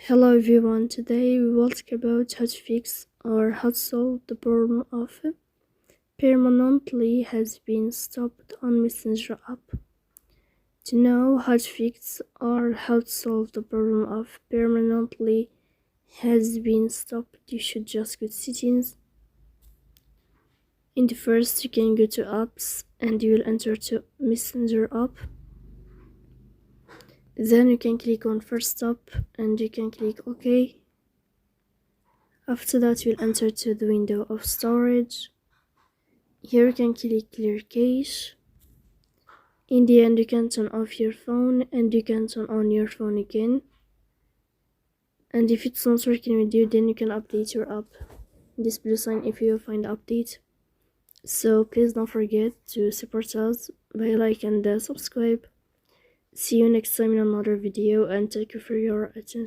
Hello everyone, today we will talk about how to fix or how to solve the problem of permanently has been stopped on Messenger app. To know how to fix or how to solve the problem of permanently has been stopped, you should just go to settings. In the first, you can go to apps and you will enter to Messenger app. Then you can click on first stop and you can click OK. After that, you'll enter to the window of storage. Here you can click clear cache. In the end, you can turn off your phone and you can turn on your phone again. And if it's not working with you, then you can update your app. This blue sign if you find update. So please don't forget to support us by like and subscribe. See you next time in another video and thank you for your attention.